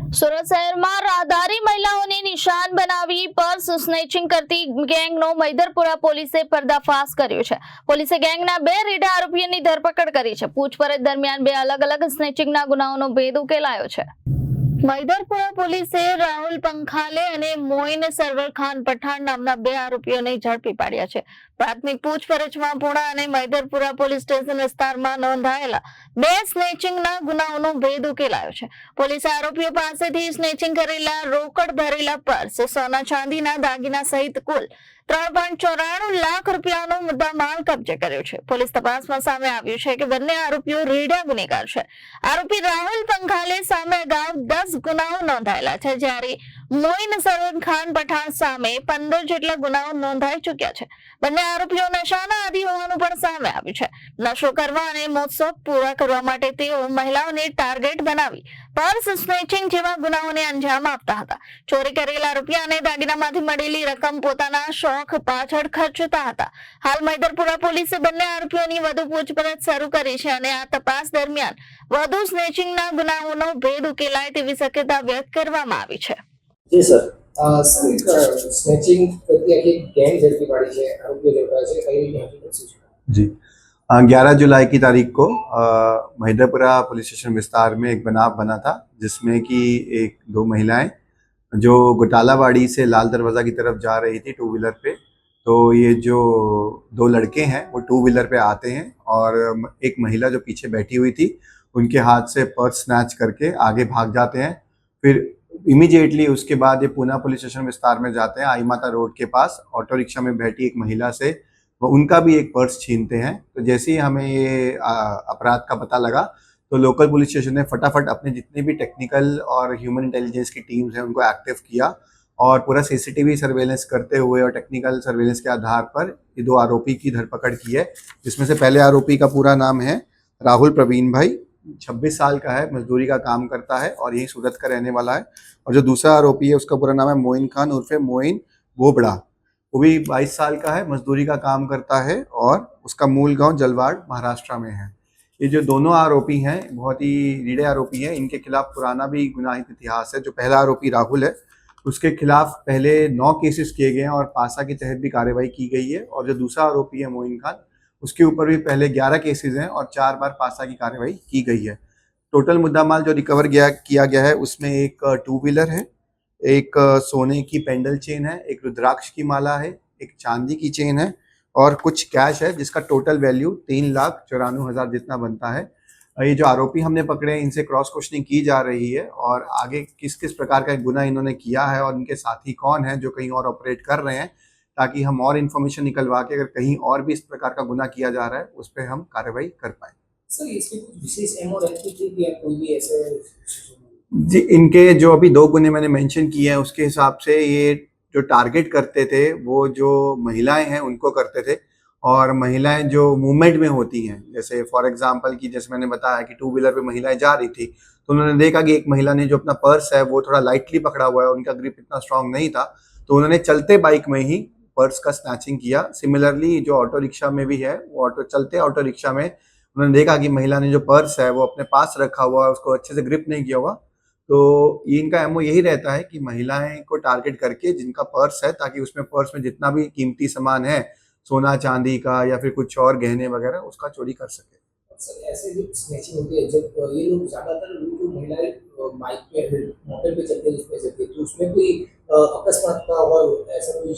સુરત શહેરમાં રાહદારી મહિલાઓને નિશાન બનાવી પર્સ સ્નેચિંગ કરતી ગેંગનો મૈદરપુરા પોલીસે પર્દાફાશ કર્યો છે। પોલીસે ગેંગના 2 રેડા આરોપીઓની ધરપકડ કરી છે। પૂછપરછ દરમિયાન 2 અલગ-અલગ સ્નેચિંગના ગુનાઓનો ભેદ ઉકેલાયો છે। મૈદરપુરા પોલીસે રાહુલ પંખાલે અને મોઇન સરવર ખાન પઠાણ નામના 2 આરોપીઓને ઝડપી પાડ્યા છે। પ્રાથમિક પૂછપરછમાં પુણા અને મૈદરપુરા પોલીસ સ્ટેશન વિસ્તારમાં નોંધાયેલા 2 સ્નેચિંગના ગુનાઓનો ભેદ ઉકેલાયો છે। પોલીસે આરોપીઓ પાસેથી સ્નેચિંગ કરેલા રોકડ ભરેલા પર્સ, સોના ચાંદીના દાગીના સહિત કુલ 3.94 લાખ રૂપિયાનો મુદ્દામાલ કબજે કર્યો છે। પોલીસ તપાસમાં સામે આવ્યું છે કે બંને આરોપીઓ રેડા ગુનેગાર છે। આરોપી રાહુલ પંખાલે સામે અગાઉ 10 ગુનાઓ નોંધાયેલા છે, જ્યારે મોઇન સરવર ખાન પઠાણ સામે 15 જેટલા ગુનાઓ નોંધાઈ ચૂક્યા છે। બંને આરોપીઓ નશાના આદિ હોવાનું પણ સામે આવ્યું છે। નશો કરવા અને મોજ-શોખ પૂરા કરવા માટે તેઓ મહિલાઓને ટાર્ગેટ બનાવી પર્સ સ્નેચિંગ જેવા ગુનાઓને અંજામ આપતા હતા। ચોરી કરેલા રૂપિયા અને દાગીનામાંથી મળેલી રકમ પોતાના શોખ પાછળ ખર્ચતા હતા। હાલ મૈદરપુરા પોલીસે બંને આરોપીઓની વધુ પૂછપરછ શરૂ કરી છે અને આ તપાસ દરમિયાન વધુ સ્નેચિંગના ગુનાઓનો ભેદ ઉકેલાય તેવી શક્યતા વ્યક્ત કરવામાં આવી છે। जी सर, स्नैचिंग करती है कि गैंग झड़पी पड़ी है, आरोपी झड़पा है, कई हकीकत से जी 11 जुलाई की तारीख को महिदरपुरा पुलिस स्टेशन विस्तार में एक बनाव बना था, जिसमें कि 1-2 महिलाएं जो घोटालाबाड़ी से लाल दरवाज़ा की तरफ जा रही थी 2 व्हीलर पे। तो ये जो 2 लड़के हैं वो 2 व्हीलर पे आते हैं और एक महिला जो पीछे बैठी हुई थी उनके हाथ से पर्स स्नैच करके आगे भाग जाते हैं। फिर इमीडिएटली उसके बाद ये पूना पुलिस स्टेशन विस्तार में जाते हैं। आई माता रोड के पास ऑटो रिक्शा में बैठी एक महिला से वो उनका भी एक पर्स छीनते हैं। तो जैसे ही हमें ये अपराध का पता लगा तो लोकल पुलिस स्टेशन ने फटाफट अपने जितने भी टेक्निकल और ह्यूमन इंटेलिजेंस की टीम्स हैं उनको एक्टिव किया और पूरा सीसीटीवी सर्वेलेंस करते हुए और टेक्निकल सर्वेलेंस के आधार पर ये 2 आरोपी की धरपकड़ की है। जिसमें से पहले आरोपी का पूरा नाम है राहुल प्रवीण भाई, 26 साल का है, मजदूरी का काम करता है और यही सूरत का रहने वाला है। और जो दूसरा आरोपी है उसका पूरा नाम है मोइन खान उर्फे मोइन बोबड़ा, वो भी 22 साल का है, मजदूरी का काम करता है और उसका मूल गांव जलवाड़ महाराष्ट्र में है। ये जो दोनों आरोपी हैं बहुत ही रीढ़े आरोपी हैं। इनके खिलाफ पुराना भी गुनाहित इतिहास है। जो पहला आरोपी राहुल है उसके खिलाफ पहले 9 केसेस किए गए हैं और पासा के तहत भी कार्रवाई की गई है। और जो दूसरा आरोपी है मोइन खान, उसके ऊपर भी पहले 11 केसेस हैं और 4 बार पासा की कार्रवाई की गई है। टोटल मुद्दामाल जो रिकवर किया गया है उसमें एक 2 व्हीलर है, एक सोने की पेंडल चेन है, एक रुद्राक्ष की माला है, एक चांदी की चेन है और कुछ कैश है, जिसका टोटल वैल्यू 3,94,000 जितना बनता है। ये जो आरोपी हमने पकड़े हैं इनसे क्रॉस क्वेश्चनिंग की जा रही है और आगे किस किस प्रकार का गुना इन्होंने किया है और इनके साथी कौन है जो कहीं और ऑपरेट कर रहे हैं, ताकि हम और इन्फॉर्मेशन निकलवा के अगर कहीं और भी इस प्रकार का गुना किया जा रहा है उस पर हम कार्रवाई कर पाए। सर इसके कुछ विशेष एमओ रहती थी या कोई भी ऐसे? जी, इनके जो अभी 2 गुने मैंने मेंशन किए हैं उसके हिसाब से ये जो टारगेट करते थे वो जो महिलाएं हैं उनको करते थे और महिलाएं जो मूवमेंट में होती हैं, जैसे फॉर एग्जांपल कि जैसे मैंने बताया कि 2 व्हीलर पे महिलाएं जा रही थी तो उन्होंने देखा कि एक महिला ने जो अपना पर्स है वो थोड़ा लाइटली पकड़ा हुआ है, उनका ग्रिप इतना स्ट्रांग नहीं था, तो उन्होंने चलते बाइक में ही पर्स का स्नैचिंग किया। सिमिलरली जो ऑटो रिक्शा में भी है वो चलते ऑटो रिक्शा में उन्होंने देखा कि महिला ने जो पर्स है वो अपने पास रखा हुआ है, उसको अच्छे से ग्रिप नहीं किया हुआ। तो इनका एमओ यही रहता है कि महिलाएं को टारगेट करके जिनका पर्स है, ताकि उसमें पर्स में जितना भी कीमती सामान है सोना चांदी का या फिर कुछ और गहने वगैरह उसका चोरी कर सके। सर ऐसे जो स्नैचिंग होती है, जब ये लोग ज्यादातर जो महिलाएं बाइक पे मोटर पे चलते हैं उसमें चलते हैं, तो उसमें कोई अकस्मात का और ऐसा कोई?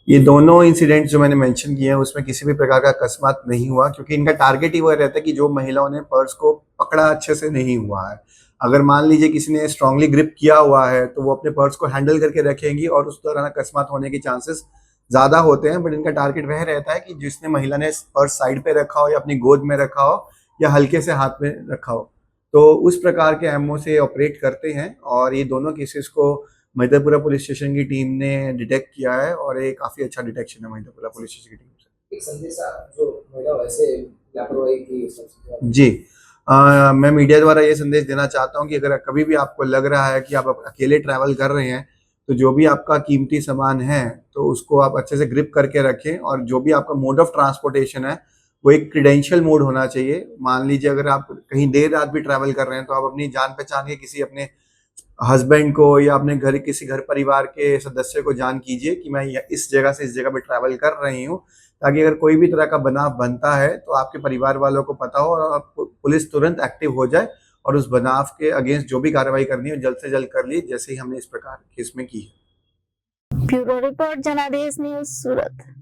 ये दोनों इंसिडेंट्स जो मैंने मेंशन किए हैं उसमें किसी भी प्रकार का अकस्मात नहीं हुआ, क्योंकि इनका टारगेट ही वो रहता है कि जो महिलाओं ने पर्स को पकड़ा अच्छे से नहीं हुआ है। अगर मान लीजिए किसी ने स्ट्रांगली ग्रिप किया हुआ है तो वो अपने पर्स को हैंडल करके रखेंगी और उस दौरान अकस्मात होने के चांसेस ज़्यादा होते हैं। बट इनका टारगेट वह रहता है कि जिसने महिला ने पर्स साइड पे रखा हो या अपनी गोद में रखा हो या हल्के से हाथ में रखा हो, तो उस प्रकार के एमओ से ऑपरेट करते हैं। और ये दोनों केसेस को मैदरपुरा पुलिस स्टेशन की टीम ने डिटेक्ट किया है और ये काफ़ी अच्छा डिटेक्शन है मैदरपुरा पुलिस स्टेशन की टीम से। एक संदेश जो महिला वैसे लापरवाही की जी, मैं मीडिया द्वारा ये संदेश देना चाहता हूँ कि अगर कभी भी आपको लग रहा है कि आप अकेले ट्रैवल कर रहे हैं तो जो भी आपका कीमती सामान है तो उसको आप अच्छे से ग्रिप करके रखें। और जो भी आपका मोड ऑफ ट्रांसपोर्टेशन है वो एक क्रेडेंशियल मोड होना चाहिए। मान लीजिए अगर आप कहीं देर रात भी ट्रैवल कर रहे हैं तो आप अपनी जान पहचान के किसी अपने हस्बैंड को या अपने घर किसी घर परिवार के सदस्य को जान कीजिए कि मैं इस जगह से इस जगह पे ट्रैवल कर रही हूँ, ताकि अगर कोई भी तरह का बनाव बनता है तो आपके परिवार वालों को पता हो और पुलिस तुरंत एक्टिव हो जाए और उस बनाव के अगेंस्ट जो भी कार्रवाई करनी हो जल्द से जल्द कर ली, जैसे ही हमने इस प्रकार केस में की है। ब्यूरो रिपोर्ट जनादेश न्यूज सूरत।